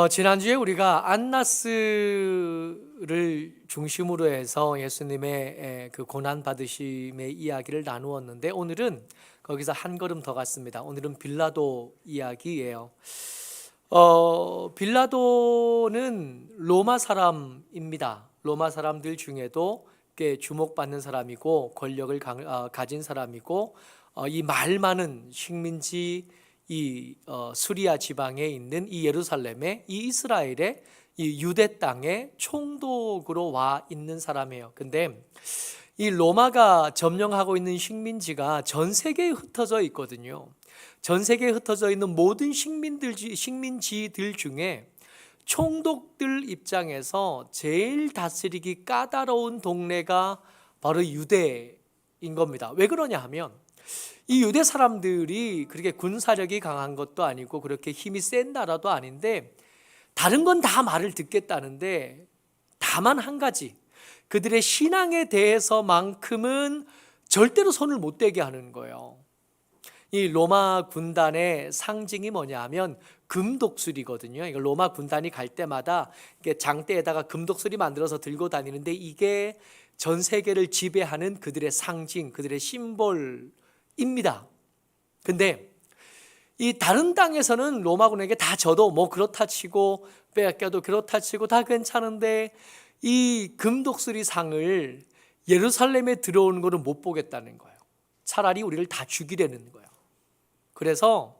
지난주에 우리가 안나스를 중심으로 해서 예수님의 그 고난 받으심의 이야기를 나누었는데, 오늘은 거기서 한 걸음 더 갔습니다. 오늘은 빌라도 이야기예요. 빌라도는 로마 사람입니다. 로마 사람들 중에도 꽤 주목받는 사람이고 권력을 가진 사람이고, 이 말 많은 식민지 수리아 지방에 있는 이 예루살렘에, 이 이스라엘의 이 유대 땅에 총독으로 와 있는 사람이에요. 근데 이 로마가 점령하고 있는 식민지가 전 세계에 흩어져 있거든요. 전 세계에 흩어져 있는 모든 식민지들 중에 총독들 입장에서 제일 다스리기 까다로운 동네가 바로 유대인 겁니다. 왜 그러냐 하면, 이 유대 사람들이 그렇게 군사력이 강한 것도 아니고 그렇게 힘이 센 나라도 아닌데, 다른 건 다 말을 듣겠다는데 다만 한 가지, 그들의 신앙에 대해서만큼은 절대로 손을 못 대게 하는 거예요. 이 로마 군단의 상징이 뭐냐 하면 금독술이거든요. 이거 로마 군단이 갈 때마다 장대에다가 금독술이 만들어서 들고 다니는데, 이게 전 세계를 지배하는 그들의 상징, 그들의 심볼입니다. 근데 이 다른 땅에서는 로마군에게 다 져도 뭐 그렇다 치고, 빼앗겨도 그렇다 치고 다 괜찮은데, 이 금독수리 상을 예루살렘에 들어오는 것을 못 보겠다는 거예요. 차라리 우리를 다 죽이려는 거예요. 그래서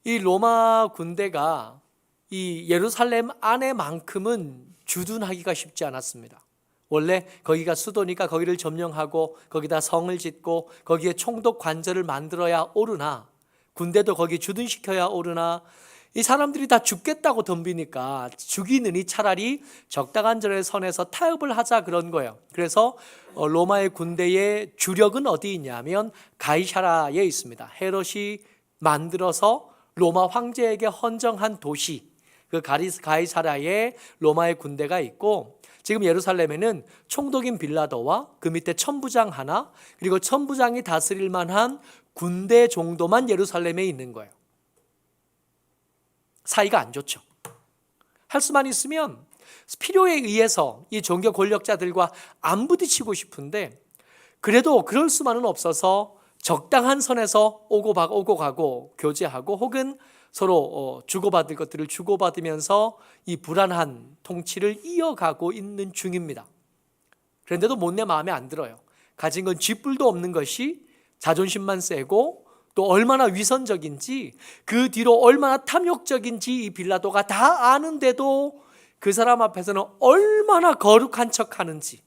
이 로마 군대가 이 예루살렘 안에만큼은 주둔하기가 쉽지 않았습니다. 원래 거기가 수도니까 거기를 점령하고 거기다 성을 짓고 거기에 총독 관저를 만들어야 오르나, 군대도 거기 주둔시켜야 오르나, 이 사람들이 다 죽겠다고 덤비니까 죽이느니 차라리 적당한 선에서 타협을 하자, 그런 거예요. 그래서 로마의 군대의 주력은 어디 있냐면 가이사라에 있습니다. 헤롯이 만들어서 로마 황제에게 헌정한 도시, 그 가이사라에 로마의 군대가 있고, 지금 예루살렘에는 총독인 빌라도와 그 밑에 천부장 하나, 그리고 천부장이 다스릴 만한 군대 정도만 예루살렘에 있는 거예요. 사이가 안 좋죠. 할 수만 있으면 필요에 의해서 이 종교 권력자들과 안 부딪히고 싶은데, 그래도 그럴 수만은 없어서 적당한 선에서 오고 가고 교제하고, 혹은 서로 주고받을 것들을 주고받으면서 이 불안한 통치를 이어가고 있는 중입니다. 그런데도 못내 마음에 안 들어요. 가진 건 쥐뿔도 없는 것이 자존심만 세고, 또 얼마나 위선적인지, 그 뒤로 얼마나 탐욕적인지 이 빌라도가 다 아는데도 그 사람 앞에서는 얼마나 거룩한 척하는지,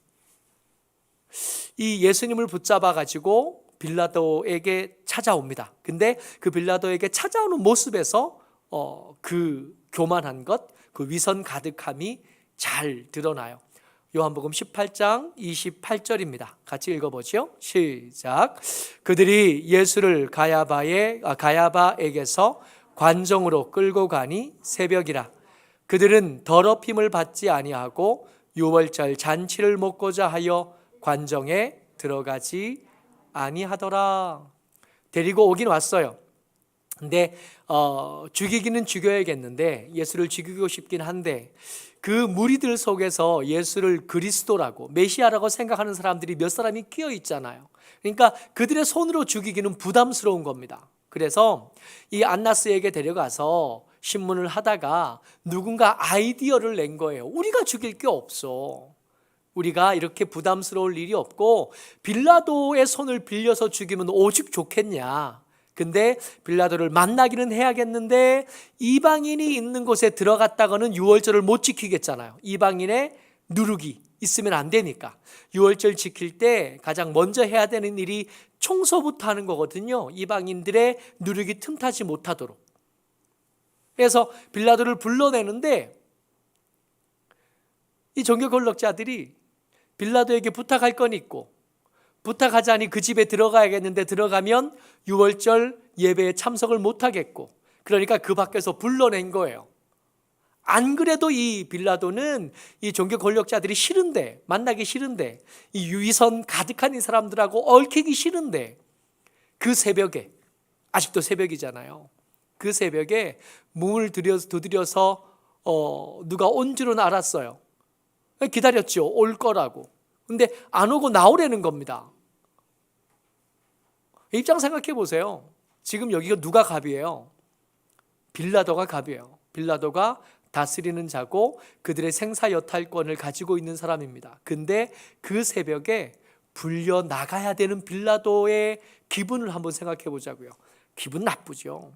이 예수님을 붙잡아 가지고 빌라도에게 찾아옵니다. 근데 그 빌라도에게 찾아오는 모습에서 그 교만한 것, 그 위선 가득함이 잘 드러나요. 요한복음 18장 28절입니다. 같이 읽어보죠. 시작. 그들이 예수를 가야바에게서 관정으로 끌고 가니 새벽이라. 그들은 더럽힘을 받지 아니하고 유월절 잔치를 먹고자 하여 관정에 들어가지 아니하더라. 데리고 오긴 왔어요. 근데 죽이기는 죽여야겠는데, 예수를 죽이고 싶긴 한데, 그 무리들 속에서 예수를 그리스도라고, 메시아라고 생각하는 사람들이 몇 사람이 끼어 있잖아요. 그러니까 그들의 손으로 죽이기는 부담스러운 겁니다. 그래서 이 안나스에게 데려가서 신문을 하다가 누군가 아이디어를 낸 거예요. 우리가 죽일 게 없어. 우리가 이렇게 부담스러울 일이 없고 빌라도의 손을 빌려서 죽이면 오죽 좋겠냐. 근데 빌라도를 만나기는 해야겠는데, 이방인이 있는 곳에 들어갔다가는 유월절을 못 지키겠잖아요. 이방인의 누룩이 있으면 안 되니까. 유월절 지킬 때 가장 먼저 해야 되는 일이 청소부터 하는 거거든요. 이방인들의 누룩이 틈타지 못하도록. 그래서 빌라도를 불러내는데, 이 종교 권력자들이 빌라도에게 부탁할 건 있고, 부탁하자니 그 집에 들어가야겠는데, 들어가면 유월절 예배에 참석을 못하겠고, 그러니까 그 밖에서 불러낸 거예요. 안 그래도 이 빌라도는 이 종교 권력자들이 싫은데, 만나기 싫은데, 이 위선 가득한 이 사람들하고 얽히기 싫은데, 그 새벽에, 아직도 새벽이잖아요. 그 새벽에 문을 두드려서 누가 온 줄은 알았어요. 기다렸죠. 올 거라고. 근데 안 오고 나오려는 겁니다. 입장 생각해 보세요. 지금 여기가 누가 갑이에요? 빌라도가 갑이에요. 빌라도가 다스리는 자고 그들의 생사 여탈권을 가지고 있는 사람입니다. 근데 그 새벽에 불려 나가야 되는 빌라도의 기분을 한번 생각해 보자고요. 기분 나쁘죠.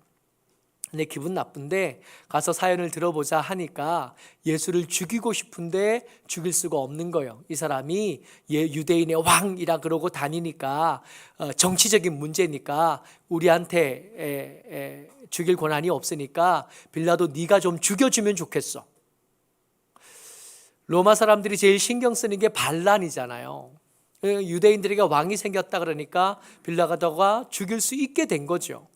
근데 기분 나쁜데 가서 사연을 들어보자 하니까 예수를 죽이고 싶은데 죽일 수가 없는 거예요. 이 사람이 유대인의 왕이라 그러고 다니니까 정치적인 문제니까 우리한테 죽일 권한이 없으니까 빌라도 네가 좀 죽여주면 좋겠어. 로마 사람들이 제일 신경 쓰는 게 반란이잖아요. 유대인들에게 왕이 생겼다 그러니까 빌라도가 죽일 수 있게 된 거죠.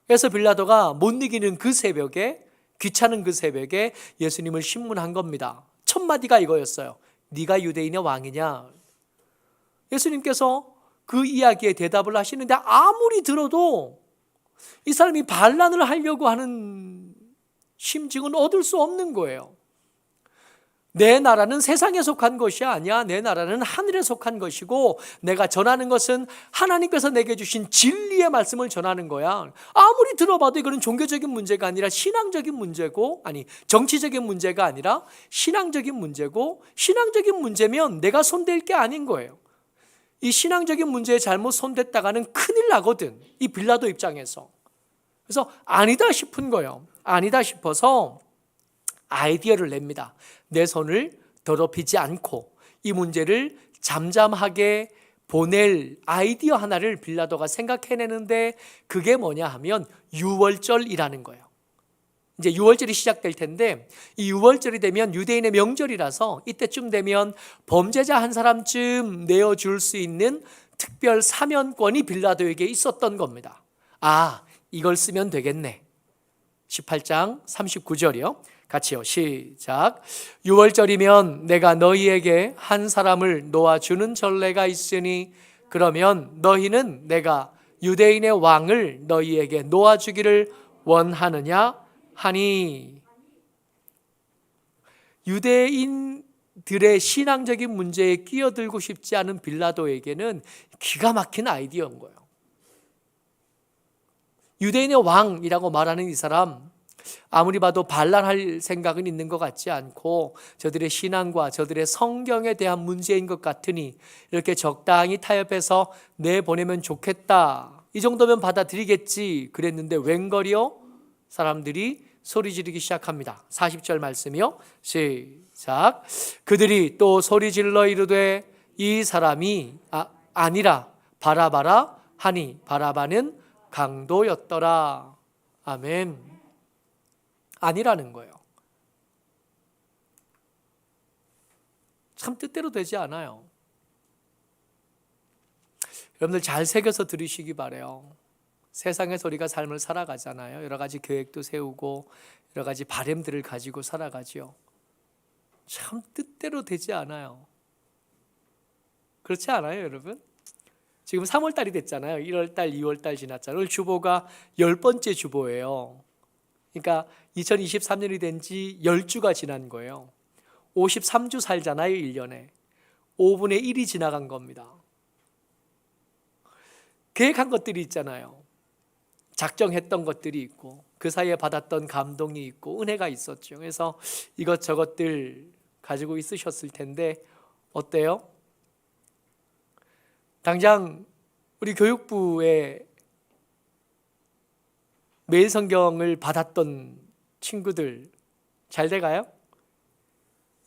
그래서 빌라도가 못 이기는 그 새벽에, 귀찮은 그 새벽에 예수님을 신문한 겁니다. 첫 마디가 이거였어요. 네가 유대인의 왕이냐? 예수님께서 그 이야기에 대답을 하시는데 아무리 들어도 이 사람이 반란을 하려고 하는 심증은 얻을 수 없는 거예요. 내 나라는 세상에 속한 것이 아니야. 내 나라는 하늘에 속한 것이고 내가 전하는 것은 하나님께서 내게 주신 진리의 말씀을 전하는 거야. 아무리 들어봐도 이거는 종교적인 문제가 아니라 신앙적인 문제고, 아니 정치적인 문제가 아니라 신앙적인 문제고, 신앙적인 문제면 내가 손댈 게 아닌 거예요. 이 신앙적인 문제에 잘못 손댔다가는 큰일 나거든, 이 빌라도 입장에서. 그래서 아니다 싶은 거예요. 아니다 싶어서 아이디어를 냅니다. 내 손을 더럽히지 않고 이 문제를 잠잠하게 보낼 아이디어 하나를 빌라도가 생각해내는데 그게 뭐냐 하면 유월절이라는 거예요. 이제 유월절이 시작될 텐데 이 유월절이 되면 유대인의 명절이라서 이때쯤 되면 범죄자 한 사람쯤 내어줄 수 있는 특별 사면권이 빌라도에게 있었던 겁니다. 아, 이걸 쓰면 되겠네. 18장 39절이요. 같이요. 시작. 유월절이면 내가 너희에게 한 사람을 놓아주는 전례가 있으니 그러면 너희는 내가 유대인의 왕을 너희에게 놓아주기를 원하느냐 하니. 유대인들의 신앙적인 문제에 끼어들고 싶지 않은 빌라도에게는 기가 막힌 아이디어인 거예요. 유대인의 왕이라고 말하는 이 사람, 아무리 봐도 반란할 생각은 있는 것 같지 않고 저들의 신앙과 저들의 성경에 대한 문제인 것 같으니 이렇게 적당히 타협해서 내보내면 좋겠다, 이 정도면 받아들이겠지 그랬는데 웬걸이요? 사람들이 소리 지르기 시작합니다. 40절 말씀이요. 시작. 그들이 또 소리 질러 이르되 이 사람이 아니라 바라바라 하니 바라바는 강도였더라. 아멘. 아니라는 거예요. 참 뜻대로 되지 않아요. 여러분들 잘 새겨서 들으시기 바라요. 세상에서 우리가 삶을 살아가잖아요. 여러 가지 계획도 세우고 여러 가지 바램들을 가지고 살아가죠. 참 뜻대로 되지 않아요. 그렇지 않아요, 여러분? 지금 3월달이 됐잖아요. 1월달, 2월달 지났잖아요. 오늘 주보가 10번째 주보예요. 그러니까 2023년이 된 지 10주가 지난 거예요. 53주 살잖아요, 1년에. 5분의 1이 지나간 겁니다. 계획한 것들이 있잖아요. 작정했던 것들이 있고 그 사이에 받았던 감동이 있고 은혜가 있었죠. 그래서 이것저것들 가지고 있으셨을 텐데 어때요? 당장 우리 교육부에 매일 성경을 받았던 친구들 잘 돼가요?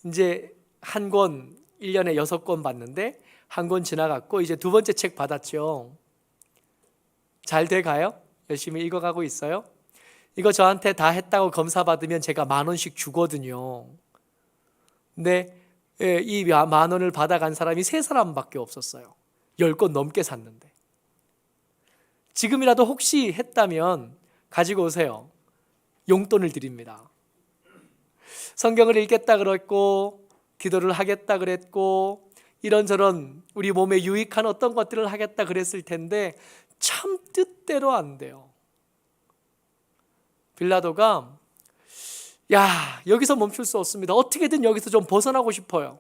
이제 한 권 1년에 6권 받는데 한 권 지나갔고 이제 두 번째 책 받았죠. 잘 돼가요? 열심히 읽어가고 있어요? 이거 저한테 다 했다고 검사받으면 제가 10,000원씩 주거든요. 근데 이 10,000원을 받아간 사람이 3사람밖에 없었어요. 10권 넘게 샀는데. 지금이라도 혹시 했다면 가지고 오세요. 용돈을 드립니다. 성경을 읽겠다 그랬고 기도를 하겠다 그랬고 이런저런 우리 몸에 유익한 어떤 것들을 하겠다 그랬을 텐데 참 뜻대로 안 돼요. 빌라도가 야, 여기서 멈출 수 없습니다. 어떻게든 여기서 좀 벗어나고 싶어요.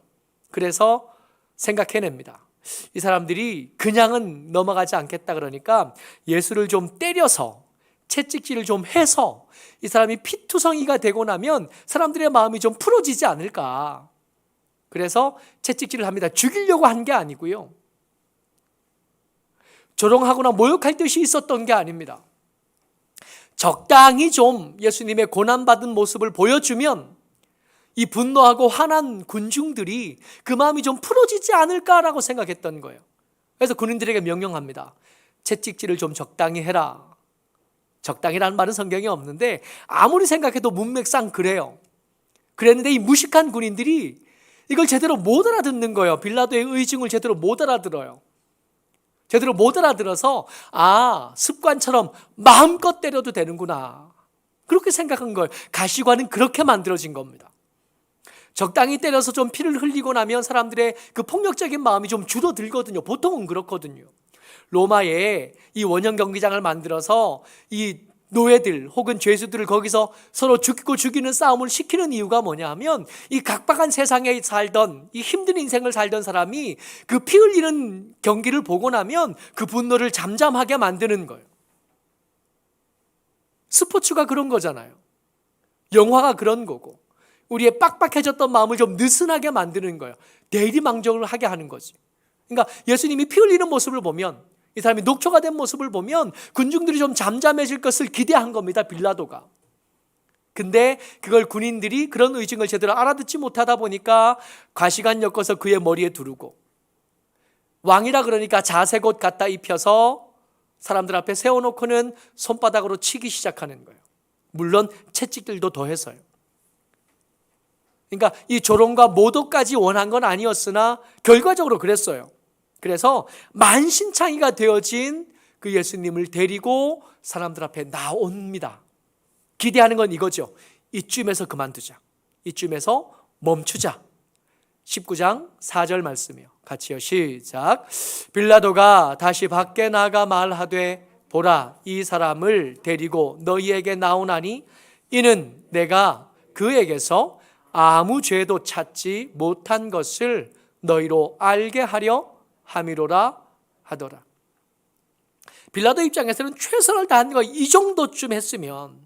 그래서 생각해냅니다. 이 사람들이 그냥은 넘어가지 않겠다 그러니까 예수를 좀 때려서 채찍질을 좀 해서 이 사람이 피투성이가 되고 나면 사람들의 마음이 좀 풀어지지 않을까. 그래서 채찍질을 합니다. 죽이려고 한 게 아니고요. 조롱하거나 모욕할 뜻이 있었던 게 아닙니다. 적당히 좀 예수님의 고난받은 모습을 보여주면 이 분노하고 화난 군중들이 그 마음이 좀 풀어지지 않을까라고 생각했던 거예요. 그래서 군인들에게 명령합니다. 채찍질을 좀 적당히 해라. 적당히라는 말은 성경에 없는데 아무리 생각해도 문맥상 그래요. 그랬는데 이 무식한 군인들이 이걸 제대로 못 알아듣는 거예요. 빌라도의 의중을 제대로 못 알아들어요. 제대로 못 알아들어서 습관처럼 마음껏 때려도 되는구나. 그렇게 생각한 거예요. 가시관은 그렇게 만들어진 겁니다. 적당히 때려서 좀 피를 흘리고 나면 사람들의 그 폭력적인 마음이 좀 줄어들거든요. 보통은 그렇거든요. 로마에 이 원형 경기장을 만들어서 이 노예들 혹은 죄수들을 거기서 서로 죽이고 죽이는 싸움을 시키는 이유가 뭐냐 하면 이 각박한 세상에 살던 이 힘든 인생을 살던 사람이 그 피 흘리는 경기를 보고 나면 그 분노를 잠잠하게 만드는 거예요. 스포츠가 그런 거잖아요. 영화가 그런 거고 우리의 빡빡해졌던 마음을 좀 느슨하게 만드는 거예요. 대리망정을 하게 하는 거지. 그러니까 예수님이 피 흘리는 모습을 보면 이 사람이 녹초가 된 모습을 보면 군중들이 좀 잠잠해질 것을 기대한 겁니다. 빌라도가. 근데 그걸 군인들이 그런 의증을 제대로 알아듣지 못하다 보니까 가시관 엮어서 그의 머리에 두르고 왕이라 그러니까 자색 옷 갖다 입혀서 사람들 앞에 세워놓고는 손바닥으로 치기 시작하는 거예요. 물론 채찍들도 더해서요. 그러니까 이 조롱과 모독까지 원한 건 아니었으나 결과적으로 그랬어요. 그래서 만신창이가 되어진 그 예수님을 데리고 사람들 앞에 나옵니다. 기대하는 건 이거죠. 이쯤에서 그만두자. 이쯤에서 멈추자. 19장 4절 말씀이요. 같이요. 시작. 빌라도가 다시 밖에 나가 말하되 보라, 이 사람을 데리고 너희에게 나오나니 이는 내가 그에게서 아무 죄도 찾지 못한 것을 너희로 알게 하려 함이로라 하더라. 빌라도 입장에서는 최선을 다한 거 이 정도쯤 했으면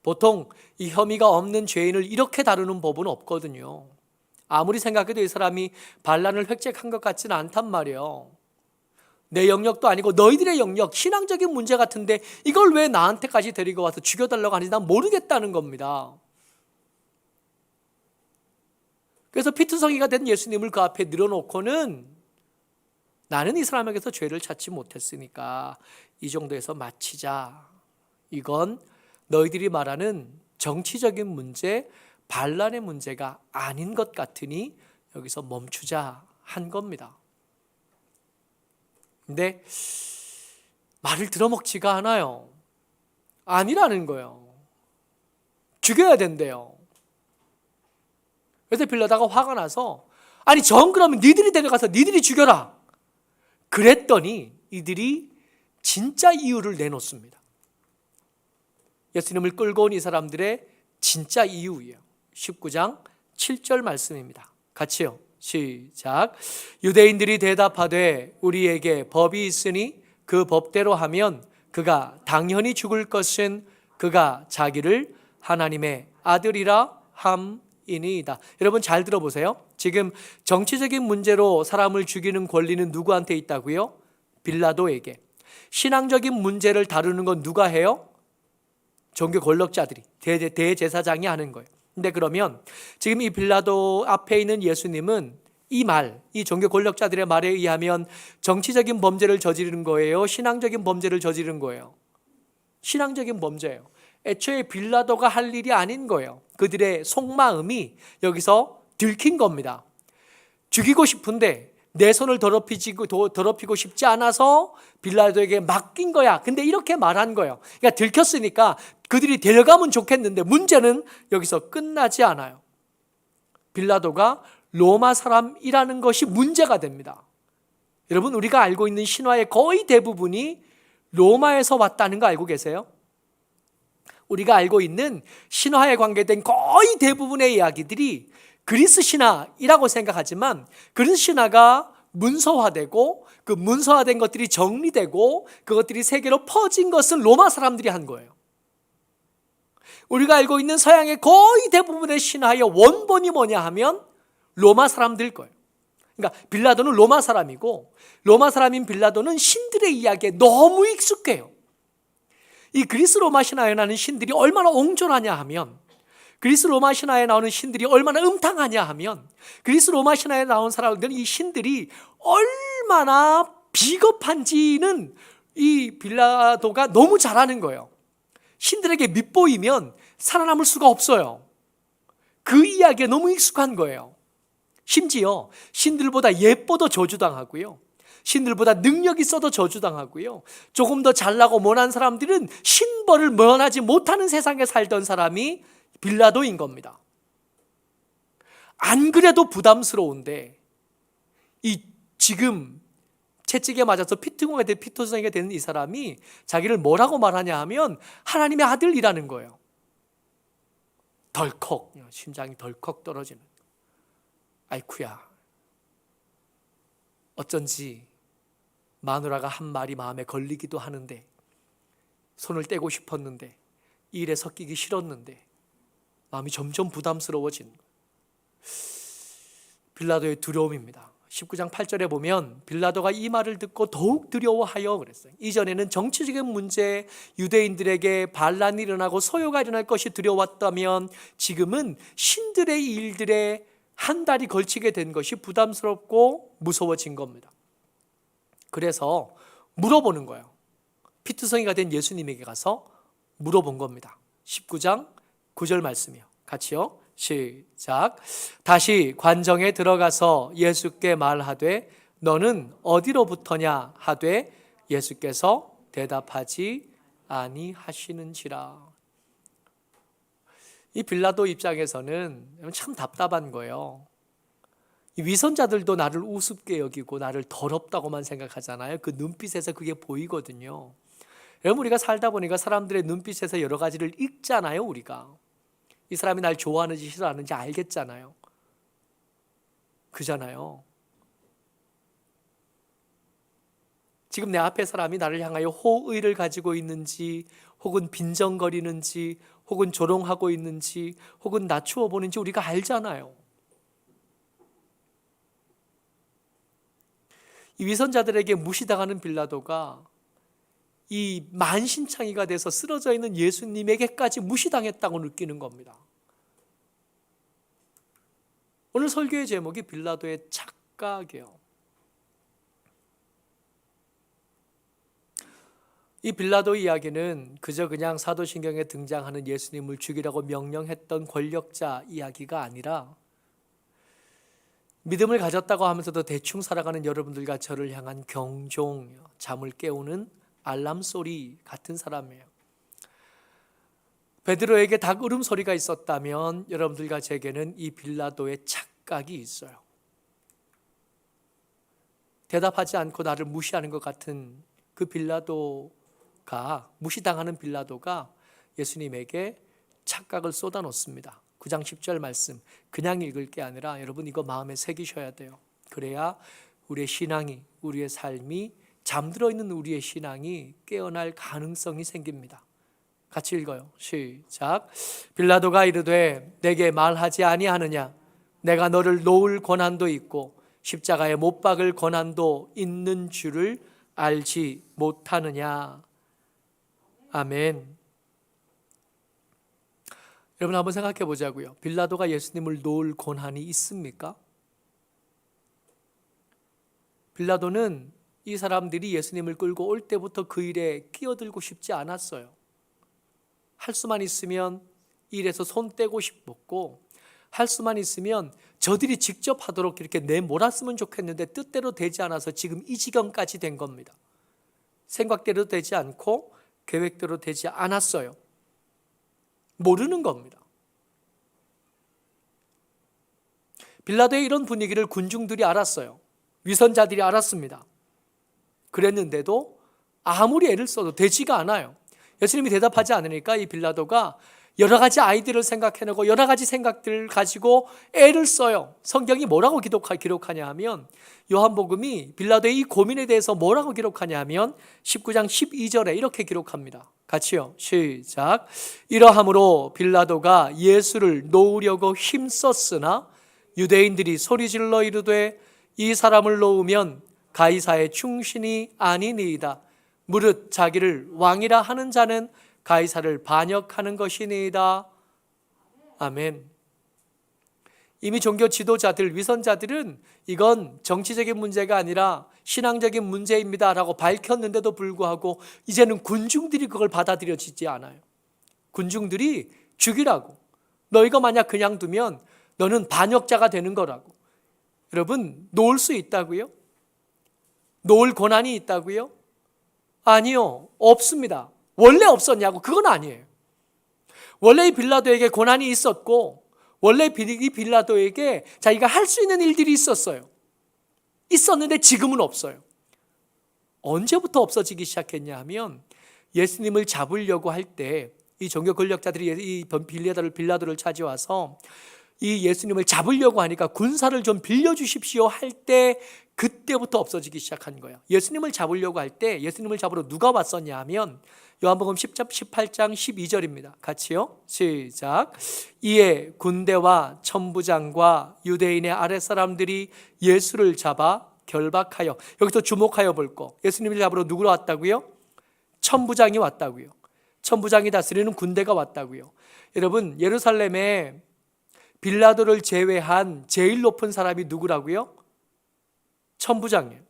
보통 이 혐의가 없는 죄인을 이렇게 다루는 법은 없거든요. 아무리 생각해도 이 사람이 반란을 획책한 것 같지는 않단 말이에요. 내 영역도 아니고 너희들의 영역, 신앙적인 문제 같은데 이걸 왜 나한테까지 데리고 와서 죽여달라고 하는지 난 모르겠다는 겁니다. 그래서 피투성이가 된 예수님을 그 앞에 늘어놓고는 나는 이 사람에게서 죄를 찾지 못했으니까 이 정도에서 마치자. 이건 너희들이 말하는 정치적인 문제, 반란의 문제가 아닌 것 같으니 여기서 멈추자 한 겁니다. 근데 말을 들어먹지가 않아요. 아니라는 거예요. 죽여야 된대요. 그래서 빌라도가 화가 나서 아니 전 그러면 니들이 데려가서 니들이 죽여라. 그랬더니 이들이 진짜 이유를 내놓습니다. 예수님을 끌고 온 이 사람들의 진짜 이유예요. 19장 7절 말씀입니다. 같이요. 시작. 유대인들이 대답하되 우리에게 법이 있으니 그 법대로 하면 그가 당연히 죽을 것은 그가 자기를 하나님의 아들이라 함이니이다. 여러분 잘 들어보세요. 지금 정치적인 문제로 사람을 죽이는 권리는 누구한테 있다고요? 빌라도에게. 신앙적인 문제를 다루는 건 누가 해요? 종교 권력자들이, 대제사장이 하는 거예요. 근데 그러면 지금 이 빌라도 앞에 있는 예수님은 이 종교 권력자들의 말에 의하면 정치적인 범죄를 저지른 거예요? 신앙적인 범죄를 저지른 거예요? 신앙적인 범죄예요. 애초에 빌라도가 할 일이 아닌 거예요. 그들의 속마음이 여기서 들킨 겁니다. 죽이고 싶은데 내 손을 더럽히고 싶지 않아서 빌라도에게 맡긴 거야. 근데 이렇게 말한 거예요. 그러니까 들켰으니까 그들이 데려가면 좋겠는데 문제는 여기서 끝나지 않아요. 빌라도가 로마 사람이라는 것이 문제가 됩니다. 여러분 우리가 알고 있는 신화의 거의 대부분이 로마에서 왔다는 거 알고 계세요? 우리가 알고 있는 신화에 관계된 거의 대부분의 이야기들이 그리스 신화이라고 생각하지만 그리스 신화가 문서화되고 그 문서화된 것들이 정리되고 그것들이 세계로 퍼진 것은 로마 사람들이 한 거예요. 우리가 알고 있는 서양의 거의 대부분의 신화의 원본이 뭐냐 하면 로마 사람들일 거예요. 그러니까 빌라도는 로마 사람이고 로마 사람인 빌라도는 신들의 이야기에 너무 익숙해요. 이 그리스 로마 신화에 나오는 신들이 얼마나 옹졸하냐 하면, 그리스 로마 신화에 나오는 신들이 얼마나 음탕하냐 하면, 그리스 로마 신화에 나온 사람들은 이 신들이 얼마나 비겁한지는 이 빌라도가 너무 잘 아는 거예요. 신들에게 밉보이면 살아남을 수가 없어요. 그 이야기에 너무 익숙한 거예요. 심지어 신들보다 예뻐도 저주당하고요, 신들보다 능력 있어도 저주당하고요, 조금 더 잘나고 못난 사람들은 신벌을 면하지 못하는 세상에 살던 사람이 빌라도인 겁니다. 안 그래도 부담스러운데 이 지금 채찍에 맞아서 피투성이가 되는 이 사람이 자기를 뭐라고 말하냐 하면 하나님의 아들이라는 거예요. 덜컥, 심장이 덜컥 떨어지는. 아이쿠야, 어쩐지 마누라가 한 말이 마음에 걸리기도 하는데, 손을 떼고 싶었는데, 이 일에 섞이기 싫었는데 마음이 점점 부담스러워진 빌라도의 두려움입니다. 19장 8절에 보면 빌라도가 이 말을 듣고 더욱 두려워하여 그랬어요. 이전에는 정치적인 문제, 유대인들에게 반란이 일어나고 소요가 일어날 것이 두려웠다면 지금은 신들의 일들에 한 달이 걸치게 된 것이 부담스럽고 무서워진 겁니다. 그래서 물어보는 거예요. 피투성이가 된 예수님에게 가서 물어본 겁니다. 19장 9절 말씀이요. 같이요. 시작. 다시 관정에 들어가서 예수께 말하되 너는 어디로부터냐 하되 예수께서 대답하지 아니하시는지라. 이 빌라도 입장에서는 참 답답한 거예요. 이 위선자들도 나를 우습게 여기고 나를 더럽다고만 생각하잖아요. 그 눈빛에서 그게 보이거든요. 여러분, 우리가 살다 보니까 사람들의 눈빛에서 여러 가지를 읽잖아요. 우리가 이 사람이 날 좋아하는지 싫어하는지 알겠잖아요. 그잖아요. 지금 내 앞에 사람이 나를 향하여 호의를 가지고 있는지, 혹은 빈정거리는지, 혹은 조롱하고 있는지, 혹은 낮추어 보는지 우리가 알잖아요. 이 위선자들에게 무시당하는 빌라도가 이 만신창이가 돼서 쓰러져 있는 예수님에게까지 무시당했다고 느끼는 겁니다. 오늘 설교의 제목이 빌라도의 착각이에요. 이 빌라도 이야기는 그저 그냥 사도신경에 등장하는 예수님을 죽이라고 명령했던 권력자 이야기가 아니라 믿음을 가졌다고 하면서도 대충 살아가는 여러분들과 저를 향한 경종, 잠을 깨우는 알람 소리 같은 사람이에요. 베드로에게 닭 울음소리가 있었다면 여러분들과 제게는 이 빌라도의 착각이 있어요. 대답하지 않고 나를 무시하는 것 같은 그 빌라도가, 무시당하는 빌라도가 예수님에게 착각을 쏟아놓습니다. 9장 10절 말씀 그냥 읽을 게 아니라 여러분 이거 마음에 새기셔야 돼요. 그래야 우리의 신앙이, 우리의 삶이, 잠들어 있는 우리의 신앙이 깨어날 가능성이 생깁니다. 같이 읽어요. 시작. 빌라도가 이르되 내게 말하지 아니하느냐? 내가 너를 놓을 권한도 있고 십자가에 못 박을 권한도 있는 줄을 알지 못하느냐? 아멘. 여러분 한번 생각해 보자고요. 빌라도가 예수님을 놓을 권한이 있습니까? 빌라도는 이 사람들이 예수님을 끌고 올 때부터 그 일에 끼어들고 싶지 않았어요. 할 수만 있으면 일에서 손 떼고 싶었고, 할 수만 있으면 저들이 직접 하도록 이렇게 내몰았으면 좋겠는데 뜻대로 되지 않아서 지금 이 지경까지 된 겁니다. 생각대로 되지 않고 계획대로 되지 않았어요. 모르는 겁니다. 빌라도의 이런 분위기를 군중들이 알았어요. 위선자들이 알았습니다. 그랬는데도 아무리 애를 써도 되지가 않아요. 예수님이 대답하지 않으니까 이 빌라도가 여러 가지 아이디어를 생각해내고 여러 가지 생각들을 가지고 애를 써요. 성경이 뭐라고 기록하냐 하면, 요한복음이 빌라도의 이 고민에 대해서 뭐라고 기록하냐 하면 19장 12절에 이렇게 기록합니다. 같이요, 시작. 이러함으로 빌라도가 예수를 놓으려고 힘썼으나 유대인들이 소리질러 이르되 이 사람을 놓으면 가이사의 충신이 아니니이다. 무릇 자기를 왕이라 하는 자는 가이사를 반역하는 것이니이다. 아멘. 이미 종교 지도자들, 위선자들은 이건 정치적인 문제가 아니라 신앙적인 문제입니다 라고 밝혔는데도 불구하고 이제는 군중들이 그걸 받아들여지지 않아요. 군중들이 죽이라고, 너희가 만약 그냥 두면 너는 반역자가 되는 거라고. 여러분, 놓을 수 있다고요? 놓을 권한이 있다고요? 아니요, 없습니다. 원래 없었냐고? 그건 아니에요. 원래 이 빌라도에게 권한이 있었고, 원래 이 빌라도에게 자기가 할 수 있는 일들이 있었어요. 있었는데 지금은 없어요. 언제부터 없어지기 시작했냐 하면, 예수님을 잡으려고 할 때 이 종교 권력자들이 이 빌라도를 찾아와서 이 예수님을 잡으려고 하니까 군사를 좀 빌려주십시오 할 때, 그때부터 없어지기 시작한 거예요. 예수님을 잡으려고 할 때 예수님을 잡으러 누가 왔었냐 하면 요한복음 18장 12절입니다. 같이요, 시작. 이에 군대와 천부장과 유대인의 아랫사람들이 예수를 잡아 결박하여, 여기서 주목하여 볼 거, 예수님을 잡으러 누구로 왔다고요? 천부장이 왔다고요. 천부장이 다스리는 군대가 왔다고요. 여러분, 예루살렘에 빌라도를 제외한 제일 높은 사람이 누구라고요? 천부장이에요.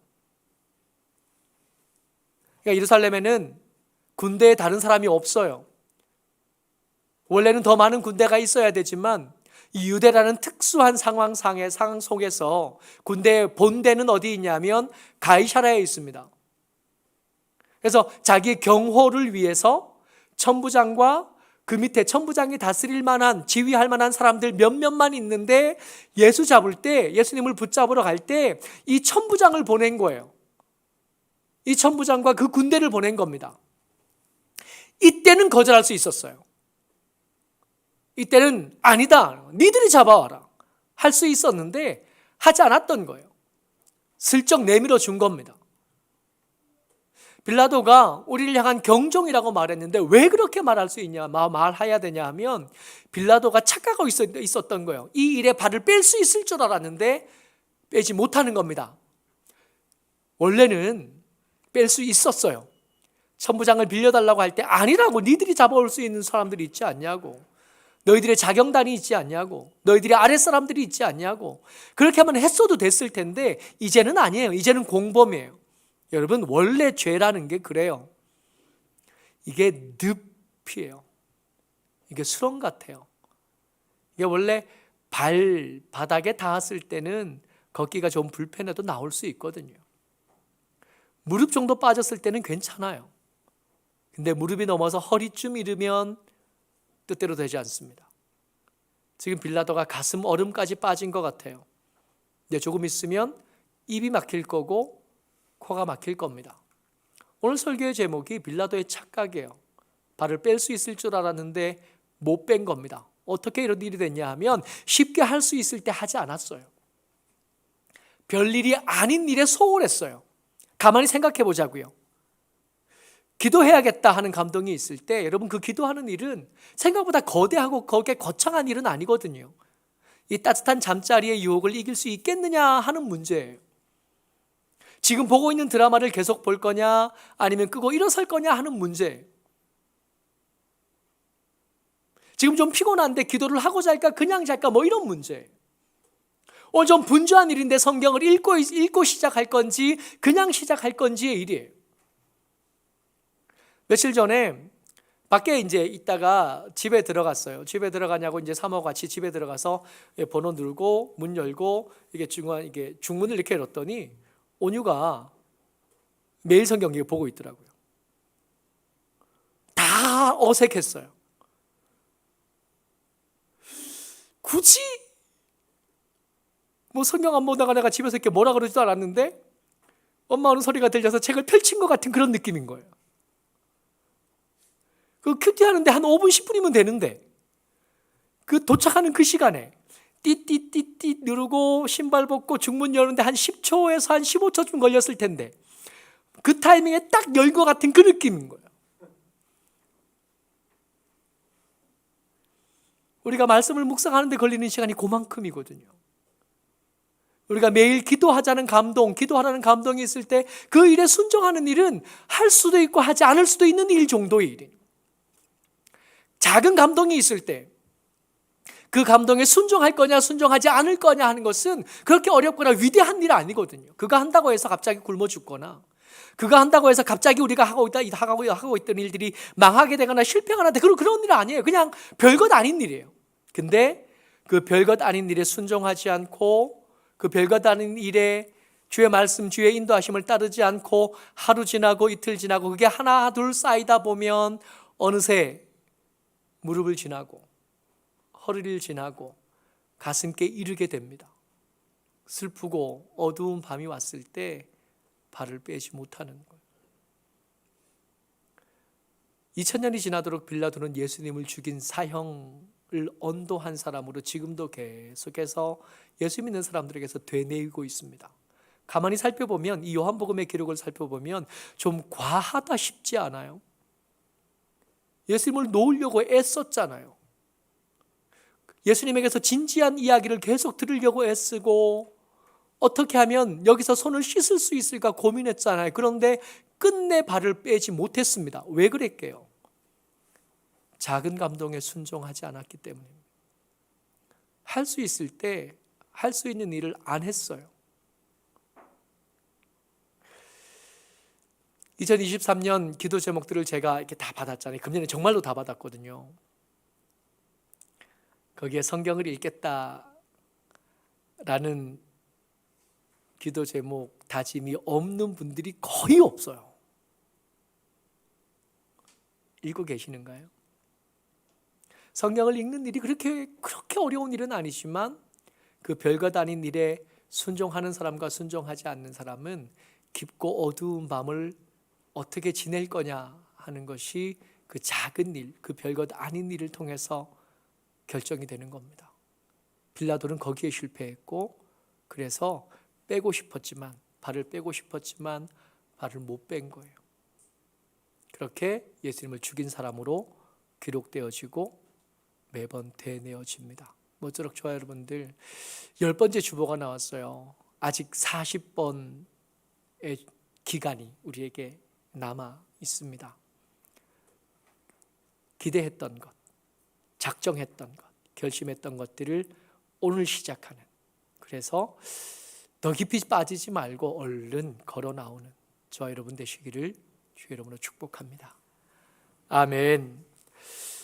그러니까 예루살렘에는 군대에 다른 사람이 없어요. 원래는 더 많은 군대가 있어야 되지만 이 유대라는 특수한 상황 속에서 군대의 본대는 어디 있냐면 가이사랴에 있습니다. 그래서 자기 경호를 위해서 천부장과 그 밑에 천부장이 다스릴 만한, 지휘할 만한 사람들 몇몇만 있는데, 예수 잡을 때, 예수님을 붙잡으러 갈 때 이 천부장을 보낸 거예요. 이 천부장과 그 군대를 보낸 겁니다. 이때는 거절할 수 있었어요. 이때는 아니다, 니들이 잡아와라 할 수 있었는데 하지 않았던 거예요. 슬쩍 내밀어 준 겁니다. 빌라도가 우리를 향한 경종이라고 말했는데 왜 그렇게 말할 수 있냐, 말해야 되냐 하면, 빌라도가 착각하고 있었던 거예요. 이 일에 발을 뺄 수 있을 줄 알았는데 빼지 못하는 겁니다. 원래는 뺄 수 있었어요. 천부장을 빌려달라고 할 때 아니라고, 니들이 잡아올 수 있는 사람들이 있지 않냐고, 너희들의 자경단이 있지 않냐고, 너희들의 아랫사람들이 있지 않냐고. 그렇게 하면 했어도 됐을 텐데 이제는 아니에요. 이제는 공범이에요. 여러분, 원래 죄라는 게 그래요. 이게 늪이에요. 이게 수렁 같아요. 이게 원래 발바닥에 닿았을 때는 걷기가 좀 불편해도 나올 수 있거든요. 무릎 정도 빠졌을 때는 괜찮아요. 근데 무릎이 넘어서 허리쯤 이르면 뜻대로 되지 않습니다. 지금 빌라도가 가슴 얼음까지 빠진 것 같아요. 근데 조금 있으면 입이 막힐 거고 코가 막힐 겁니다. 오늘 설교의 제목이 빌라도의 착각이에요. 발을 뺄 수 있을 줄 알았는데 못 뺀 겁니다. 어떻게 이런 일이 됐냐 하면, 쉽게 할 수 있을 때 하지 않았어요. 별일이 아닌 일에 소홀했어요. 가만히 생각해 보자고요. 기도해야겠다 하는 감동이 있을 때, 여러분, 그 기도하는 일은 생각보다 거대하고 거창한 일은 아니거든요. 이 따뜻한 잠자리의 유혹을 이길 수 있겠느냐 하는 문제예요. 지금 보고 있는 드라마를 계속 볼 거냐 아니면 끄고 일어설 거냐 하는 문제예요. 지금 좀 피곤한데 기도를 하고 잘까 그냥 잘까 뭐 이런 문제예요. 오늘 좀 분주한 일인데 성경을 읽고 시작할 건지 그냥 시작할 건지의 일이에요. 며칠 전에 밖에 이제 있다가 집에 들어갔어요. 집에 들어가냐고 이제 사모와 같이 집에 들어가서 번호 누르고 문 열고 이게 중문을 이렇게 열었더니 온유가 매일 성경 보고 있더라고요. 다 어색했어요. 굳이 뭐 성경 안 보다가 내가 집에서 이렇게 뭐라 그러지도 않았는데 엄마 하는 소리가 들려서 책을 펼친 것 같은 그런 느낌인 거예요. 그 큐티 하는데 한 5분 10분이면 되는데 그 도착하는 그 시간에 띠띠띠띠 누르고 신발 벗고 중문 여는데 한 10초에서 한 15초쯤 걸렸을 텐데 그 타이밍에 딱 열 것 같은 그 느낌인 거예요. 우리가 말씀을 묵상하는데 걸리는 시간이 그만큼이거든요. 우리가 매일 기도하자는 감동, 기도하라는 감동이 있을 때 그 일에 순종하는 일은 할 수도 있고 하지 않을 수도 있는 일 정도의 일이에요. 작은 감동이 있을 때 그 감동에 순종할 거냐 순종하지 않을 거냐 하는 것은 그렇게 어렵거나 위대한 일 아니거든요. 그거 한다고 해서 갑자기 굶어 죽거나 그거 한다고 해서 갑자기 우리가 하고 있던 일들이 망하게 되거나 실패하거나 그런 일 아니에요. 그냥 별것 아닌 일이에요. 근데 그 별것 아닌 일에 순종하지 않고 그 별것 아닌 일에 주의 말씀, 주의 인도하심을 따르지 않고 하루 지나고 이틀 지나고 그게 하나 둘 쌓이다 보면 어느새 무릎을 지나고 허리를 지나고 가슴께 이르게 됩니다. 슬프고 어두운 밤이 왔을 때 발을 빼지 못하는 거예요. 2000년이 지나도록 빌라도는 예수님을 죽인 사형을 언도한 사람으로 지금도 계속해서 예수 믿는 사람들에게서 되뇌이고 있습니다. 가만히 살펴보면 이 요한복음의 기록을 살펴보면 좀 과하다 싶지 않아요? 예수님을 놓으려고 애썼잖아요. 예수님에게서 진지한 이야기를 계속 들으려고 애쓰고 어떻게 하면 여기서 손을 씻을 수 있을까 고민했잖아요. 그런데 끝내 발을 빼지 못했습니다. 왜 그랬게요? 작은 감동에 순종하지 않았기 때문입니다. 할 수 있을 때 할 수 있는 일을 안 했어요. 2023년 기도 제목들을 제가 이렇게 다 받았잖아요. 금년에 정말로 다 받았거든요. 거기에 성경을 읽겠다라는 기도 제목 다짐이 없는 분들이 거의 없어요. 읽고 계시는가요? 성경을 읽는 일이 그렇게 어려운 일은 아니지만 그 별것 아닌 일에 순종하는 사람과 순종하지 않는 사람은 깊고 어두운 밤을 어떻게 지낼 거냐 하는 것이 그 작은 일, 그 별것 아닌 일을 통해서 결정이 되는 겁니다. 빌라도는 거기에 실패했고 그래서 발을 빼고 싶었지만 발을 못 뺀 거예요. 그렇게 예수님을 죽인 사람으로 기록되어지고 매번 되뇌어집니다. 모쪼록 저와 여러분들 10번째 주보가 나왔어요. 아직 40번의 기간이 우리에게 남아 있습니다. 기대했던 것, 작정했던 것, 결심했던 것들을 오늘 시작하는, 그래서 더 깊이 빠지지 말고 얼른 걸어 나오는 저와 여러분 되시기를 주의 이름으로 축복합니다. 아멘.